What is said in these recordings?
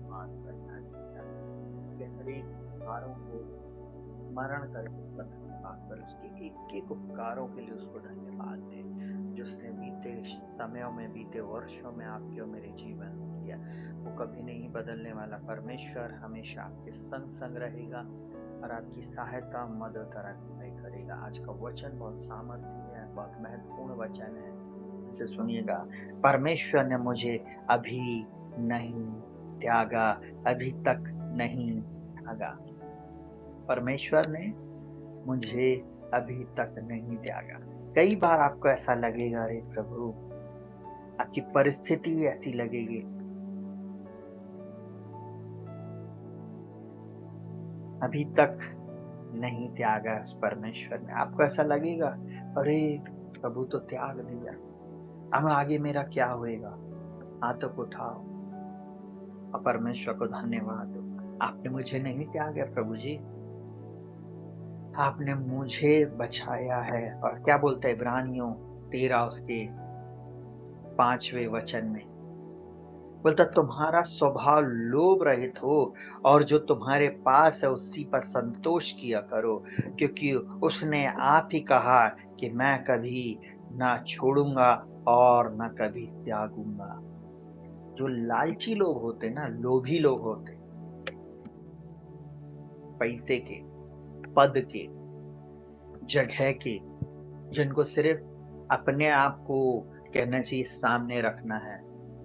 धन्यवाद करना चाहिए। उसके हर एक उपकारों को स्मरण करके उसका धन्यवाद कर, उसके एक एक उपकारों के लिए उसको धन्यवाद दे, जो उसने बीते समयों में, बीते वर्षों में आपके और मेरे जीवन में किया। वो कभी नहीं बदलने वाला परमेश्वर हमेशा आपके संग संग रहेगा और आपकी सहायता मदद करेगा। आज का वचन बहुत सामर्थ्य है, बहुत महत्वपूर्ण वचन है, इसे सुनिएगा। परमेश्वर ने मुझे अभी नहीं त्यागा, अभी तक नहीं त्यागा। परमेश्वर ने मुझे अभी तक नहीं त्यागा। कई बार आपको ऐसा लगेगा, अरे प्रभु, आपकी परिस्थिति भी ऐसी लगेगी, अभी तक नहीं त्यागा उस परमेश्वर ने। आपको ऐसा लगेगा, अरे प्रभु तो त्याग दिया, अब आगे मेरा क्या होएगा। हाथों को उठाओ और परमेश्वर को धन्यवाद दो। आपने मुझे नहीं त्यागा प्रभु जी, आपने मुझे बचाया है। और क्या बोलता है इब्रानियों 13 उसके 5वें वचन में, बोलता तुम्हारा स्वभाव लोभ रहित हो और जो तुम्हारे पास है उसी पर संतोष किया करो, क्योंकि उसने आप ही कहा कि मैं कभी ना छोड़ूंगा और ना कभी त्यागूंगा। जो लालची लोग होते ना, लोभी लोग होते, पैसे के, पद के, जगह के, जिनको सिर्फ अपने आप को कहना चाहिए सामने रखना है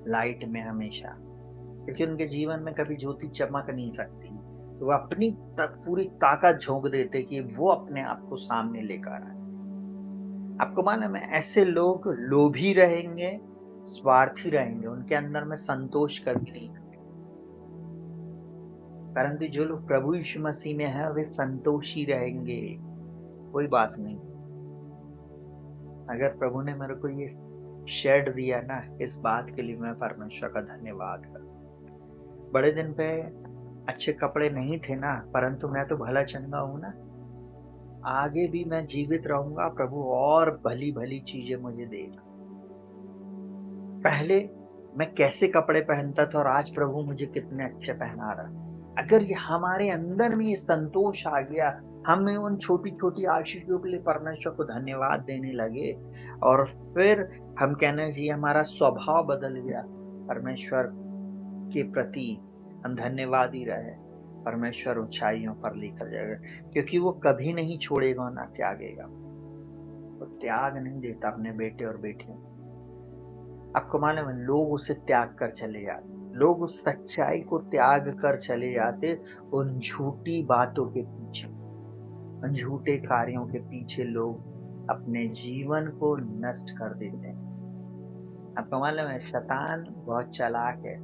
लाइट में हमेशा, क्योंकि उनके जीवन में कभी ज्योति चमक नहीं सकती, तो वो अपनी पूरी ताकत झोंक देते कि वो अपने आप को सामने लेकर आए। आपको मालूम है ऐसे लोग लोभी रहेंगे, स्वार्थी रहेंगे, उनके अंदर में संतोष कभी नहीं। परंतु जो लोग प्रभु यीशु मसीह में है वे संतोषी रहेंगे। कोई बात नहीं, अगर प्रभु ने मेरे को ये शेड दिया ना, इस बात के लिए मैं परमेश्वर का धन्यवाद कर। बड़े दिन पे अच्छे कपड़े नहीं थे ना, परंतु मैं तो भला चंगा हूं ना, आगे भी मैं जीवित रहूंगा, प्रभु और भली भली चीजें मुझे देगा। पहले मैं कैसे कपड़े पहनता था और आज प्रभु मुझे कितने अच्छे पहना रहा। अगर ये हमारे अंदर में ये संतोष आ गया, हमें उन छोटी छोटी आशीषों के लिए परमेश्वर को धन्यवाद देने लगे, और फिर हम कहना चाहिए हमारा स्वभाव बदल गया, परमेश्वर के प्रति हम धन्यवादी रहे, परमेश्वर ऊंचाइयों पर लेकर जाएगा, क्योंकि वो कभी नहीं छोड़ेगा ना त्यागेगा। वो त्याग नहीं देता अपने बेटे और बेटियों। आपको मालूम है लोग उसे त्याग कर चले जाते, लोग उस सच्चाई को त्याग कर चले जाते उन झूठी बातों के पीछे, उन झूठे कार्यों के पीछे लोग अपने जीवन को नष्ट कर देते हैं। आपको मालूम है शैतान बहुत चालाक है,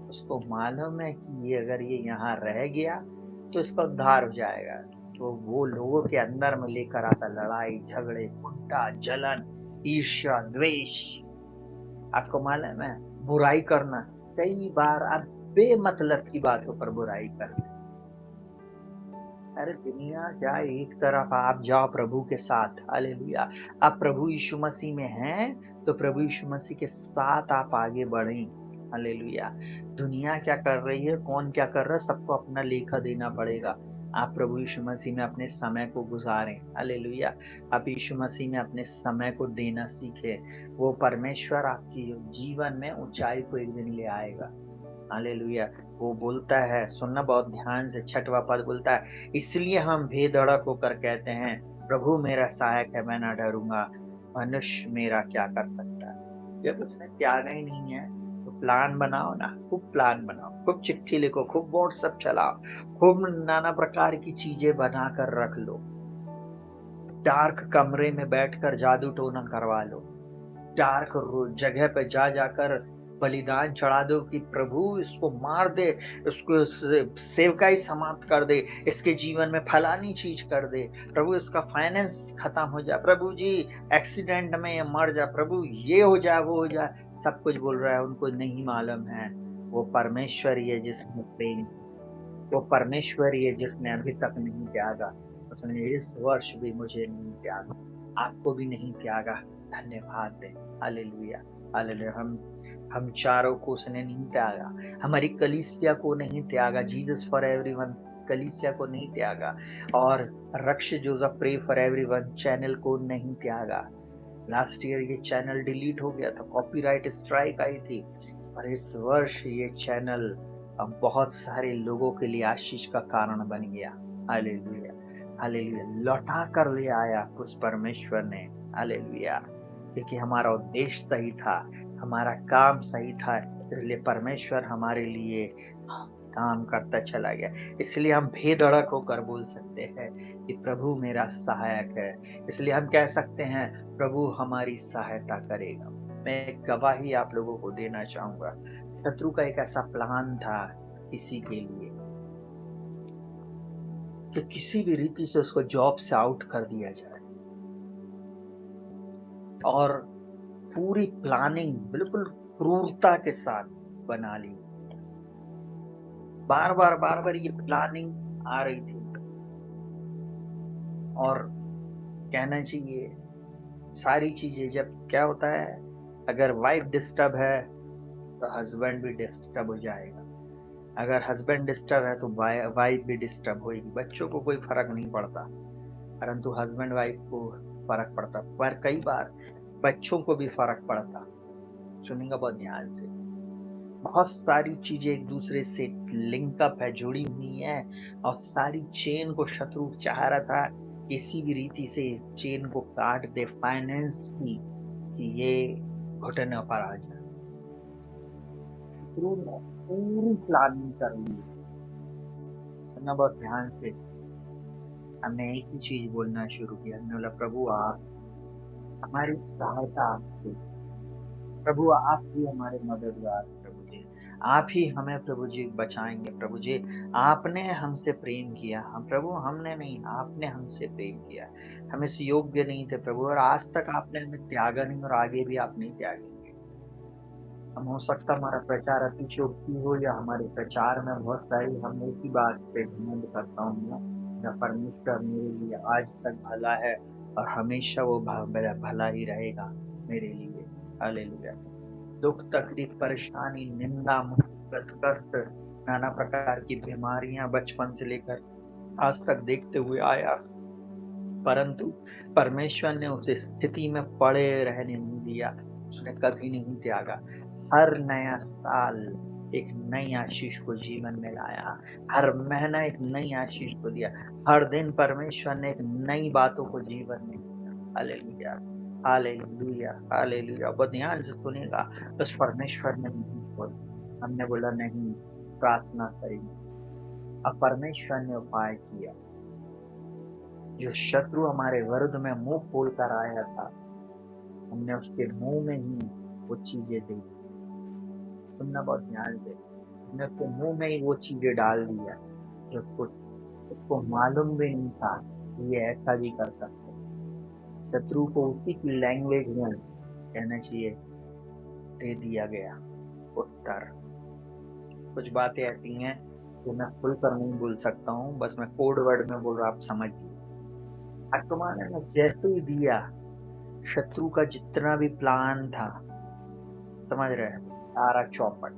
उसको मालूम है कि ये अगर ये यहाँ रह गया तो इसका उद्धार हो जाएगा, तो वो लोगों के अंदर में लेकर आता लड़ाई झगड़े, कुंठा, जलन, ईर्ष्या, द्वेष। आपको मालूम है बुराई करना, कई बार आप बेमतलब की बातों पर बुराई करते। अरे दुनिया क्या, एक तरफ आप जाओ प्रभु के साथ, हालेलुया। आप प्रभु यीशु मसीह में हैं तो प्रभु यीशु मसीह के साथ आप आगे बढ़ें, हालेलुया। दुनिया क्या कर रही है, कौन क्या कर रहा है, सबको अपना लेखा देना पड़ेगा। आप प्रभु यीशु मसीह में अपने समय को गुजारें, हालेलुया। आप यीशु मसीह में अपने समय को देना सीखें, वो परमेश्वर आपकी जीवन में ऊंचाई को एक दिन ले आएगा, हालेलुया। वो बोलता है, सुनना बहुत ध्यान से, 6वां पद बोलता है, इसलिए हम बेधड़क होकर कहते हैं प्रभु मेरा सहायक है, मैं ना डरूंगा, मनुष्य मेरा क्या कर सकता है। जब उसने त्यागा ही नहीं है तो प्लान बनाओ ना, खूब प्लान बनाओ, खूब चिट्ठी लिखो, खूब व्हाट्सएप चलाओ, खूब नाना प्रकार की चीजें बनाकर रख लो, डार्क कमरे में बैठकर जादू टोना करवा लो, डार्क जगह पे जा जाकर बलिदान चढ़ा दो कि प्रभु इसको मार दे, इसको सेवकाई समाप्त कर दे, इसके जीवन में फलानी चीज कर दे, प्रभु इसका फाइनेंस खत्म हो जाए, प्रभु जी एक्सीडेंट में ये मर जाए, प्रभु ये हो जाए वो हो जाए। सब कुछ बोल रहा है, उनको नहीं मालूम है वो परमेश्वर ही है जिसने प्रेम, वो परमेश्वर ही है जिसने अभी तक नहीं त्यागा, उसने इस वर्ष भी मुझे नहीं त्यागा, आपको भी नहीं त्यागा। धन्यवाद दें, हालेलुया, हालेलुया। हम हम चारों को उसने नहीं त्यागा, हमारी कलीसिया को नहीं त्यागा, जीसस फॉर एवरीवन कलीसिया को नहीं त्यागा, और Raksh Joseph pray for everyone channel को नहीं त्यागा। लास्ट ईयर ये चैनल डिलीट हो गया था, कॉपीराइट स्ट्राइक आई थी, और इस वर्ष ये चैनल अब बहुत सारे लोगों के लिए आशीष का कारण बन गया। हालेलुया, हालेलुया, लौटा कर ले आया उस परमेश्वर ने। हालेलुया, क्योंकि हमारा उद्देश्य सही था, हमारा काम सही था, इसलिए परमेश्वर हमारे लिए काम करता चला गया। इसलिए हम बेधड़क होकर बोल सकते हैं कि प्रभु मेरा सहायक है। इसलिए हम कह सकते हैं प्रभु हमारी सहायता करेगा। मैं एक गवाही आप लोगों को देना चाहूंगा। शत्रु का एक ऐसा प्लान था किसी के लिए कि किसी भी रीति से उसको जॉब से आउट कर दिया जाए, और पूरी प्लानिंग बिल्कुल क्रूरता के साथ बना ली। बार बार ये प्लानिंग आ रही थी, और कहना चाहिए सारी चीजें, जब क्या होता है अगर वाइफ डिस्टर्ब है तो हस्बैंड भी डिस्टर्ब हो जाएगा, अगर हस्बैंड डिस्टर्ब है तो वाइफ भी डिस्टर्ब होगी। बच्चों को कोई फर्क नहीं पड़ता, परंतु हस्बैंड वाइफ को फर्क पड़ता, पर कई बार बच्चों को भी फर्क पड़ता। सुनिएगा बहुत ध्यान से, बहुत सारी चीजें एक दूसरे से लिंकअप है, जुड़ी हुई है, और सारी चेन को शत्रु चाह रहा था किसी भी रीति से चेन को काट दे, फाइनेंस की, कि ये घुटने पर आ जाए। शत्रु ने पूरी प्लानिंग कर ली। सुनना बहुत ध्यान से, हमने एक ही चीज बोलना शुरू किया, हमने बोला प्रभु आप हमारी सहायता आपसे, प्रभु आप ही हमारे मददगार, प्रभु जी आप ही हमें प्रभु जी बचाएंगे। प्रभु जी आपने हमसे प्रेम किया, हम प्रभु हमने नहीं, आपने हमसे प्रेम किया, हम इस योग्य नहीं थे प्रभु, और आज तक आपने हमें त्यागा नहीं, और आगे भी आप नहीं त्यागेंगे। हम हो सकता हमारा प्रचार अतिशयोक्ति हो, या हमारे प्रचार में बहुत सारी, हम एक ही बात पे घमंड करता हूँ ना, परमेश्वर मेरे लिए आज तक भला है और हमेशा वो भला ही रहेगा मेरे लिए। हालेलुया। दुख तकलीफ परेशानी निंदा मुसीबत कष्ट नाना प्रकार की बीमारियां बचपन से लेकर आज तक देखते हुए आया, परंतु परमेश्वर ने उस स्थिति में पड़े रहने नहीं दिया, उसने कभी नहीं त्यागा। हर नया साल एक नई आशीष को जीवन में लाया, हर महीना एक नई आशीष को दिया, हर दिन परमेश्वर ने एक नई बातों को जीवन में दिया। Hallelujah, hallelujah, hallelujah. बहुत ध्यान से सुनेगा, उस परमेश्वर ने नहीं बोला, हमने बोला नहीं प्रार्थना करेंगे, अब परमेश्वर ने उपाय किया। जो शत्रु हमारे विरुद्ध में मुंह खोलकर आया था, हमने उसके मुंह में ही वो चीजें दी। सुनना बहुत ध्यान से, हमने उसके मुंह में ही वो चीजें डाल दिया जो उसको मालूम भी नहीं था कि ये ऐसा भी कर सकते। शत्रु को उसी की लैंग्वेज में कहना चाहिए दे दिया गया उत्तर। कुछ बातें ऐसी हैं जो मैं खुलकर नहीं बोल सकता हूँ, बस मैं कोड वर्ड में बोल रहा, आप समझिए। आक्रमण ने जैसे ही दिया, शत्रु का जितना भी प्लान था, समझ रहे हैं, सारा चौपट,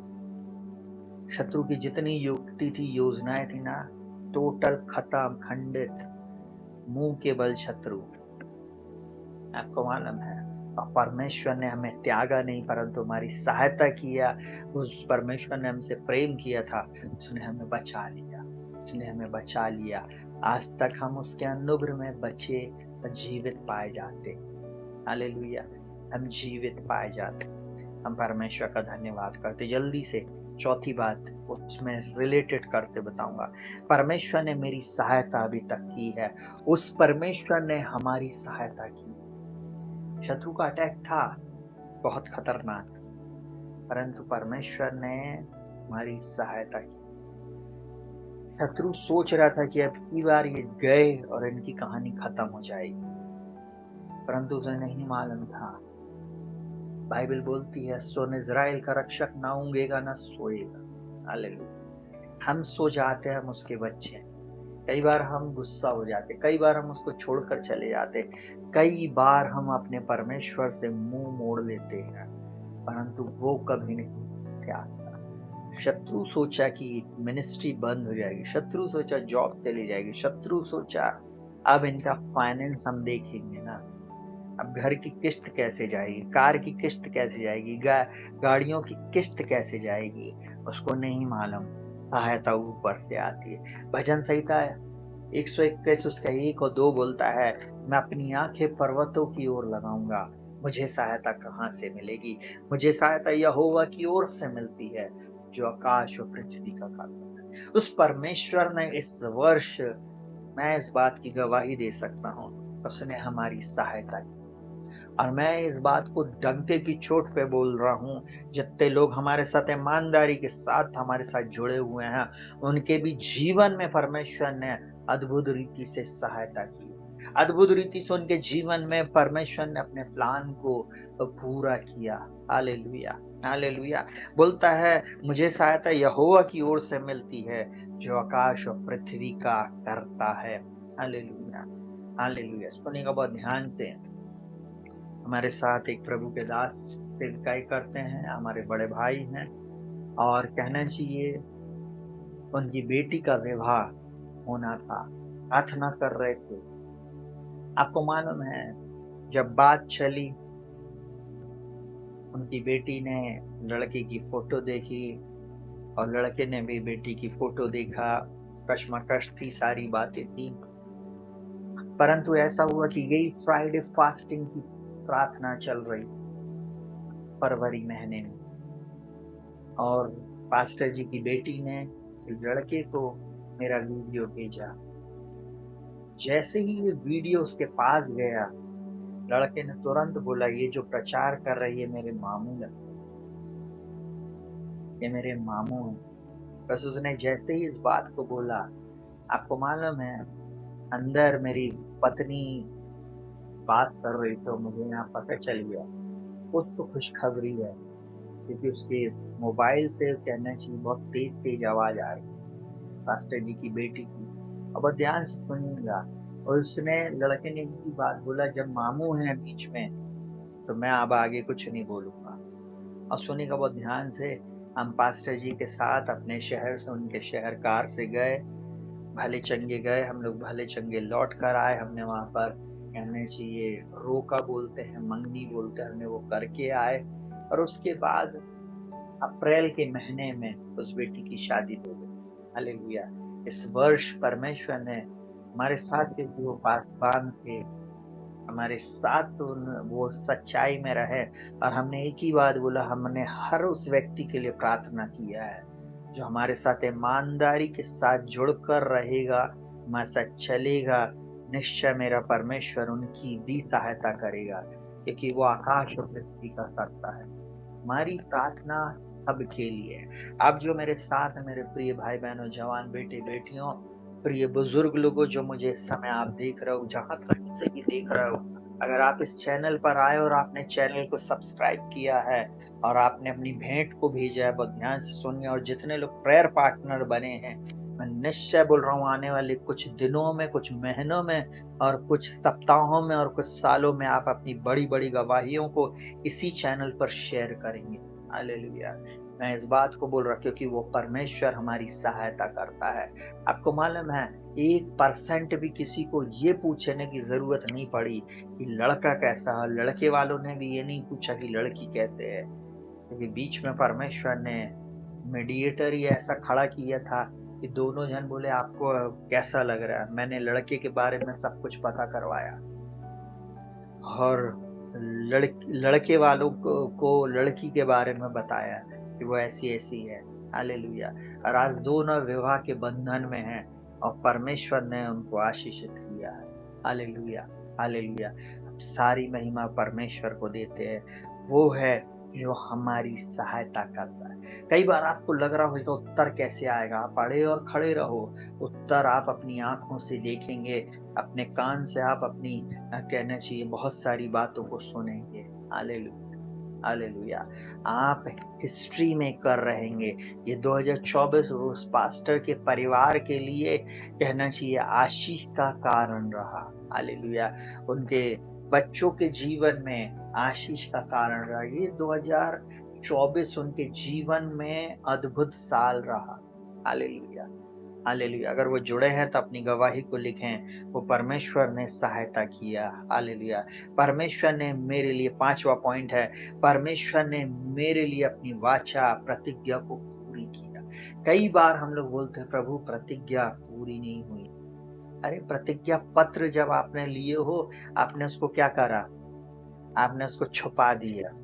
शत्रु की जितनी युक्ति थी, योजनाएं थी ना, टोटल खत्म, खंडित, मुंह के बल शत्रु। आपको मालूम है, और परमेश्वर ने हमें त्यागा नहीं, परंतु हमारी सहायता किया। उस परमेश्वर ने हमसे प्रेम किया था, उसने हमें बचा लिया, उसने हमें बचा लिया। आज तक हम उसके अनुग्रह में बचे और जीवित पाए जाते। हालेलुया, हम जीवित पाए जाते। हम परमेश्वर का धन्यवाद करते। जल्दी से चौथी बात उसमें रिलेटेड करते बताऊंगा। परमेश्वर ने मेरी सहायता अभी तक की है, उस परमेश्वर ने हमारी सहायता की। शत्रु का अटैक था बहुत खतरनाक, परंतु परमेश्वर ने हमारी सहायता की। शत्रु सोच रहा था कि अब की बार ये गए और इनकी कहानी खत्म हो जाएगी, परंतु उसे नहीं मालूम था। बाइबल बोलती है सुन इज़राइल का रक्षक ना ऊँघेगा ना सोएगा। हालेलुया। हम सो जाते हैं, हम उसके बच्चे हैं। कई बार हम गुस्सा हो जाते, कई बार हम उसको छोड़कर चले जाते, कई बार हम अपने परमेश्वर से मुंह मोड़ लेते हैं, परंतु वो कभी नहीं त्यागता। शत्रु सोचा कि मिनिस्ट्री बंद हो जाएगी, शत्रु सोचा जॉब चली जाएगी, शत्रु सोचा अब इनका फाइनेंस हम देखेंगे ना, अब घर की किस्त कैसे जाएगी, कार की किस्त कैसे जाएगी, गाड़ियों की किस्त कैसे जाएगी, उसको नहीं मालूम। सहायता ऊपर से आती है। भजन संहिता 121 उसका 1 और 2 बोलता है, मैं अपनी आंखें पर्वतों की ओर लगाऊंगा, मुझे सहायता कहाँ से मिलेगी? मुझे सहायता यहोवा की ओर से मिलती है, जो आकाश और पृथ्वी का करता है। उस परमेश्वर ने इस वर्ष, मैं इस बात की गवाही दे सकता हूँ, उसने हमारी सहायता की। और मैं इस बात को डंके की चोट पे बोल रहा हूँ, जितने लोग हमारे साथ ईमानदारी के साथ हमारे साथ जुड़े हुए हैं, उनके भी जीवन में परमेश्वर ने अद्भुत रीति से सहायता की। अद्भुत रीति से उनके जीवन में परमेश्वर ने अपने प्लान को पूरा किया। Hallelujah, hallelujah. बोलता है, मुझे सहायता यहोवा की ओर से मिलती है, जो आकाश और पृथ्वी का करता है। Hallelujah, hallelujah. सुनिएगा बहुत ध्यान से। हमारे साथ एक प्रभु के दास सेवकाई करते हैं, हमारे बड़े भाई हैं, और कहना चाहिए उनकी बेटी का विवाह होना था, प्रार्थना कर रहे थे। आपको मालूम है, जब बात चली, उनकी बेटी ने लड़के की फोटो देखी और लड़के ने भी बेटी की फोटो देखा, कश्मकश थी, सारी बातें थी। परंतु ऐसा हुआ कि यही फ्राइडे फास्टिंग की प्रार्थना चल रही फरवरी महीने में, और पास्टर जी की बेटी ने इस लड़के को मेरा वीडियो भेजा। जैसे ही ये वीडियो उसके पास गया, लड़के ने तुरंत बोला, ये जो प्रचार कर रही है मेरे मामू लगते हैं, ये मेरे मामू हैं। बस उसने जैसे ही इस बात को बोला, आपको मालूम है, अंदर मेरी पत्नी बात कर रही तो मुझे यहाँ पता चल गया कुछ तो खुशखबरी है, क्योंकि उसके मोबाइल से कहना चाहिए बहुत तेज तेज आवाज आ रही, पास्टर जी की बेटी की। अब ध्यान से सुनिएगा। और उसने, लड़के ने की बात बोला, जब मामू हैं बीच में तो मैं अब आगे कुछ नहीं बोलूंगा। और सुनिएगा बहुत ध्यान से। हम पास्टर जी के साथ अपने शहर से उनके शहर कार से गए, भले चंगे गए, हम लोग भले चंगे लौट कर आए। हमने वहां पर कहना चाहिए रोका बोलते हैं, मंगनी बोलते हैं, हमने वो करके आए। और उसके बाद अप्रैल के महीने में उस बेटी की शादी हो गई। हालेलुया। इस वर्ष परमेश्वर ने हमारे साथ के जो पासवान थे, हमारे साथ वो सच्चाई में रहे, और हमने एक ही बात बोला, हमने हर उस व्यक्ति के लिए प्रार्थना किया है जो हमारे साथ ईमानदारी के साथ जुड़कर रहेगा, हमारे साथ चलेगा। निश्चय मेरा परमेश्वर उनकी भी सहायता करेगा, क्योंकि वो आकाश और पृथ्वी का करता है। हमारी प्रार्थना सबके लिए है। आप जो मेरे साथ हैं, मेरे प्रिय भाई बहनों, जवान बेटे बेटियों, प्रिय बुजुर्ग लोगों, जो मुझे इस समय आप देख रहे हो, जहां कहीं से भी देख रहे हो, अगर आप इस चैनल पर आए और आपने चैनल को सब्सक्राइब किया है और आपने अपनी भेंट को भेजा है, बहुत ध्यान से सुनिए। और जितने लोग प्रेयर पार्टनर बने हैं, मैं निश्चय बोल रहा हूँ, आने वाले कुछ दिनों में, कुछ महीनों में और कुछ सप्ताहों में और कुछ सालों में आप अपनी बड़ी बड़ी गवाहियों को इसी चैनल पर शेयर करेंगे। हालेलुया। मैं इस बात को बोल रहा क्योंकि वो परमेश्वर हमारी सहायता करता है। आपको मालूम है, 1% भी किसी को ये पूछने की जरूरत नहीं पड़ी कि लड़का कैसा है। लड़के वालों ने भी ये नहीं पूछा कि लड़की कैसे है, क्योंकि बीच में परमेश्वर ने मीडिएटर ही ऐसा खड़ा किया था कि दोनों जन बोले, आपको कैसा लग रहा है। मैंने लड़के के बारे में सब कुछ पता करवाया, और लड़के वालों को लड़की के बारे में बताया कि वो ऐसी ऐसी है। हालेलुया। और आज दोनों विवाह के बंधन में हैं और परमेश्वर ने उनको आशीषित किया है। Hallelujah, hallelujah. सारी महिमा परमेश्वर को देते हैं। वो है जो हमारी सहायता करता है। कई बार आपको लग रहा होगा उत्तर कैसे आएगा, आप अड़े और खड़े रहो। उत्तर आप अपनी आंखों से देखेंगे, अपने कान से आप अपनी कहना चाहिए बहुत सारी बातों को सुनेंगे। Hallelujah, hallelujah. आप हिस्ट्री में कर रहेंगे। ये 2024 उस पास्टर के परिवार के लिए कहना चाहिए आशीष का कारण रहा। हालेलुया। उनके बच्चों के जीवन में आशीष का कारण रहा। ये 2024 उनके जीवन में अद्भुत साल रहा। Hallelujah, hallelujah. अगर वो जुड़े हैं तो अपनी गवाही को लिखें, वो परमेश्वर ने सहायता किया। हालेलुया। परमेश्वर ने मेरे लिए, 5वां पॉइंट है, परमेश्वर ने मेरे लिए अपनी वाचा प्रतिज्ञा को पूरी किया। कई बार हम लोग बोलते हैं प्रभु प्रतिज्ञा पूरी नहीं हुई। अरे प्रतिज्ञा पत्र जब आपने लिए हो, आपने उसको क्या करा? आपने उसको छुपा दिया।